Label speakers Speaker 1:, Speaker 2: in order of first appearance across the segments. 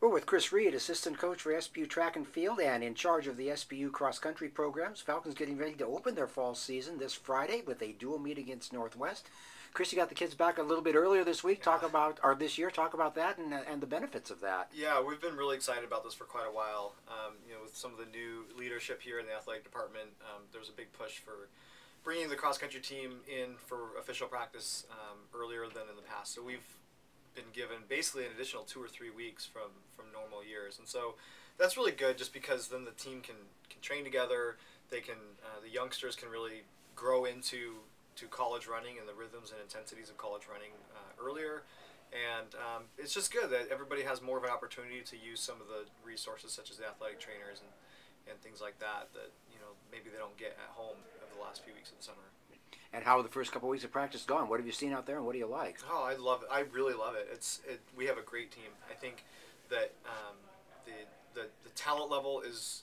Speaker 1: We're with Chris Reed, assistant coach for SPU track and field and in charge of the SPU cross-country programs. Falcons getting ready to open their fall season this Friday with a dual meet against Northwest. Chris, you got the kids back a little bit earlier this week. This year. Talk about that and the benefits of that.
Speaker 2: Yeah, we've been really excited about this for quite a while. With some of the new leadership here in the athletic department, there's a big push for bringing the cross-country team in for official practice earlier than in the past. So we've been given basically an additional 2 or 3 weeks from normal years, and so that's really good. Just because then the team can train together, they can the youngsters can really grow into college running and the rhythms and intensities of college running earlier, and it's just good that everybody has more of an opportunity to use some of the resources such as the athletic trainers and things like that maybe they don't get at home over the last few weeks of the summer.
Speaker 1: And how have the first couple of weeks of practice gone? What have you seen out there, and what do you like?
Speaker 2: Oh, I love it. I really love it. We have a great team. I think that the talent level is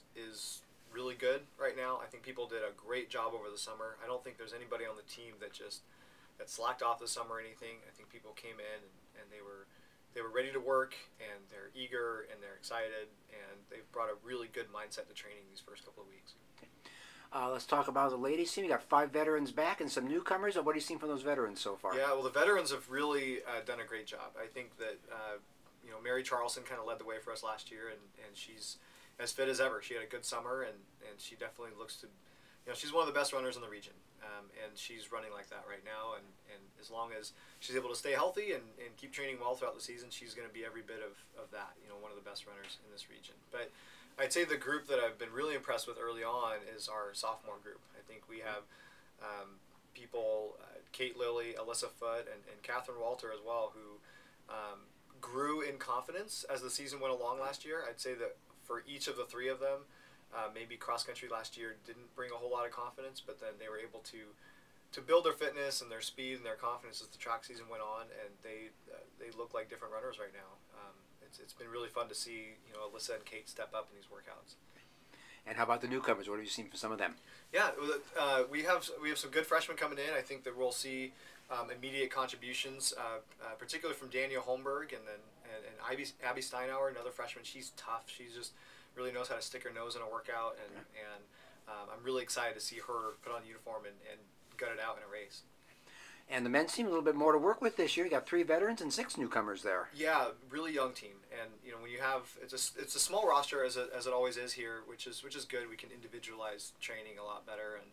Speaker 2: really good right now. I think people did a great job over the summer. I don't think there's anybody on the team that slacked off the summer or anything. I think people came in and they were ready to work, and they're eager and they're excited, and they've brought a really good mindset to training these first couple of weeks.
Speaker 1: Let's talk about the ladies team. You got 5 veterans back and some newcomers. What have you seen from those veterans so far?
Speaker 2: Yeah, well, the veterans have really done a great job. I think that Mary Charleston kind of led the way for us last year, and she's as fit as ever. She had a good summer, and she definitely looks to, she's one of the best runners in the region, and she's running like that right now. And as long as she's able to stay healthy and keep training well throughout the season, she's going to be every bit of that. One of the best runners in this region. But I'd say the group that I've been really impressed with early on is our sophomore group. I think we have people, Kate Lilly, Alyssa Foote, and Catherine Walter as well, who grew in confidence as the season went along last year. I'd say that for each of the 3 of them, maybe cross-country last year didn't bring a whole lot of confidence, but then they were able to build their fitness and their speed and their confidence as the track season went on, and they look like different runners right now. It's been really fun to see Alyssa and Kate step up in these workouts.
Speaker 1: And how about the newcomers? What have you seen from some of them?
Speaker 2: Yeah, we have some good freshmen coming in. I think that we'll see immediate contributions, particularly from Danielle Holmberg and Abby Steinauer, another freshman. She's tough. She just really knows how to stick her nose in a workout, and I'm really excited to see her put on uniform and gut it out in a race.
Speaker 1: And the men's team, a little bit more to work with this year. You got 3 veterans and 6 newcomers there.
Speaker 2: Yeah, really young team, and when you have it's a small roster as it always is here, which is good. We can individualize training a lot better, and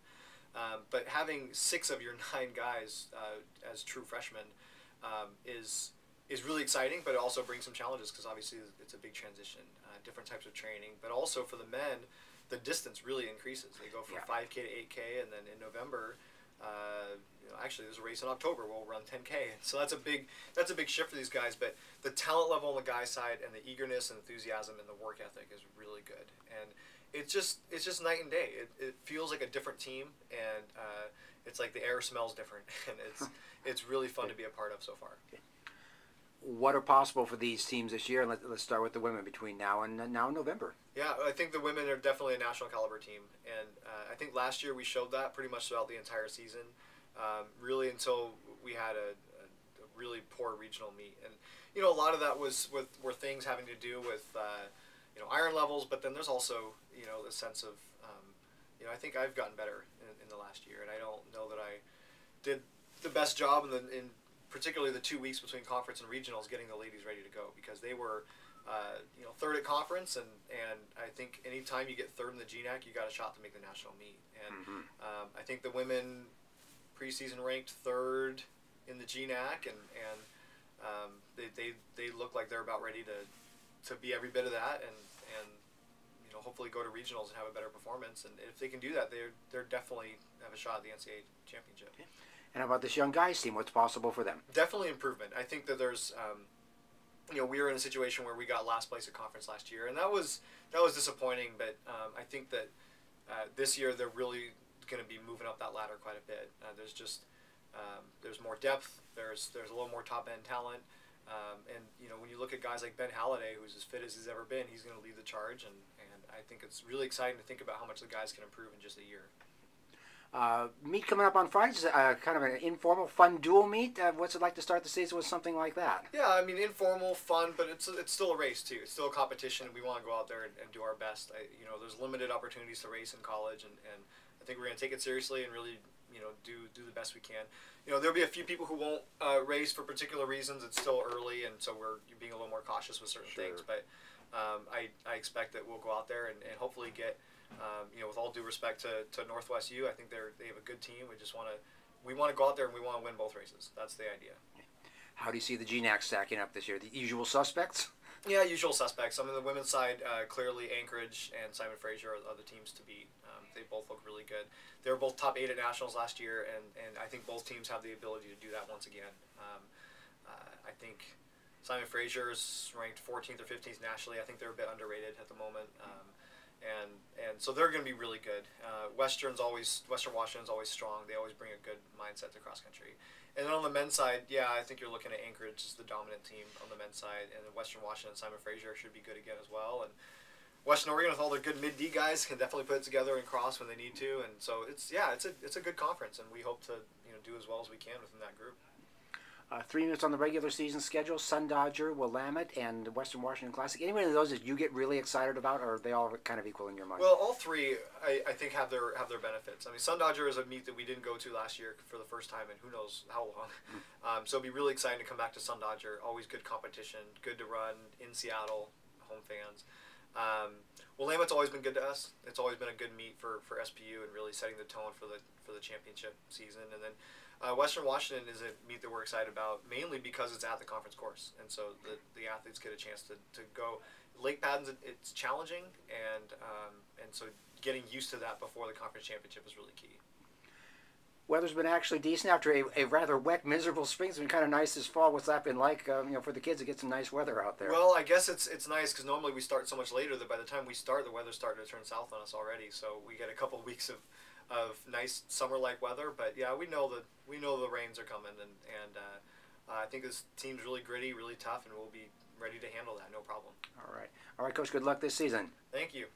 Speaker 2: but having 6 of your 9 guys as true freshmen is really exciting, but it also brings some challenges because obviously it's a big transition, different types of training, but also for the men, the distance really increases. They go from 5K to 8K, and then in November. Actually, there's a race in October. We'll run 10K, so that's a big shift for these guys. But the talent level on the guy side and the eagerness and enthusiasm and the work ethic is really good, and it's just night and day. It feels like a different team, and it's like the air smells different, and it's really fun to be a part of so far.
Speaker 1: What are possible for these teams this year? And let's start with the women between now and November.
Speaker 2: Yeah, I think the women are definitely a national caliber team, and I think last year we showed that pretty much throughout the entire season, really until we had a really poor regional meet, and a lot of that were things having to do with iron levels, but then there's also the sense of I think I've gotten better in the last year, and I don't know that I did the best job in particularly the 2 weeks between conference and regionals, getting the ladies ready to go, because they were, 3rd at conference, and I think anytime you get 3rd in the GNAC, you got a shot to make the national meet. And I think the women preseason ranked 3rd in the GNAC, and they look like they're about ready to be every bit of that, and hopefully go to regionals and have a better performance. And if they can do that, they're definitely have a shot at the NCAA championship.
Speaker 1: Okay. And how about this young guys team? What's possible for them?
Speaker 2: Definitely improvement. I think that there's, we were in a situation where we got last place at conference last year, and that was disappointing. But I think that this year they're really going to be moving up that ladder quite a bit. There's more depth. There's a little more top end talent, and when you look at guys like Ben Halliday, who's as fit as he's ever been, he's going to lead the charge, and I think it's really exciting to think about how much the guys can improve in just a year.
Speaker 1: Meet coming up on Friday, is kind of an informal, fun dual meet. What's it like to start the season with something like that?
Speaker 2: Yeah, I mean, informal, fun, but it's still a race too. It's still a competition. We want to go out there and do our best. There's limited opportunities to race in college, and I think we're going to take it seriously and really, do the best we can. There'll be a few people who won't race for particular reasons. It's still early, and so we're being a little more cautious with certain things. But I expect that we'll go out there and hopefully get. With all due respect to Northwest U, I think they have a good team. We want to go out there and we want to win both races. That's the idea.
Speaker 1: How do you see the GNAC stacking up this year? The usual suspects?
Speaker 2: Yeah, usual suspects. On the women's side, clearly Anchorage and Simon Fraser are the teams to beat. They both look really good. They were both top 8 at nationals last year, and I think both teams have the ability to do that once again. I think Simon Fraser is ranked 14th or 15th nationally. I think they're a bit underrated at the moment. And so they're going to be really good. Western Washington's always strong. They always bring a good mindset to cross country. And then on the men's side, yeah, I think you're looking at Anchorage as the dominant team on the men's side, and then Western Washington, Simon Fraser should be good again as well. And Western Oregon with all their good mid-D guys can definitely put it together and cross when they need to. And so it's a good conference, and we hope to do as well as we can within that group.
Speaker 1: 3 minutes on the regular season schedule: Sun Dodger, Willamette, and Western Washington Classic. Any one of those that you get really excited about, or are they all kind of equal in your mind?
Speaker 2: Well, all three I think have their benefits. I mean, Sun Dodger is a meet that we didn't go to last year for the first time in who knows how long. So it'll be really exciting to come back to Sun Dodger. Always good competition, good to run in Seattle, home fans. Willamette's always been good to us. It's always been a good meet for SPU and really setting the tone for the championship season. And then Western Washington is a meet that we're excited about, mainly because it's at the conference course, and so the athletes get a chance to go. Lake Paddens, it's challenging, and so getting used to that before the conference championship is really key.
Speaker 1: Weather's been actually decent after a rather wet, miserable spring. It's been kind of nice this fall. What's that been like, for the kids to get some nice weather out there?
Speaker 2: Well, I guess it's nice because normally we start so much later that by the time we start, the weather's starting to turn south on us already. So we get a couple of weeks of nice summer-like weather. But yeah, we know the rains are coming, and I think this team's really gritty, really tough, and we'll be ready to handle that, no problem.
Speaker 1: All right, Coach. Good luck this season.
Speaker 2: Thank you.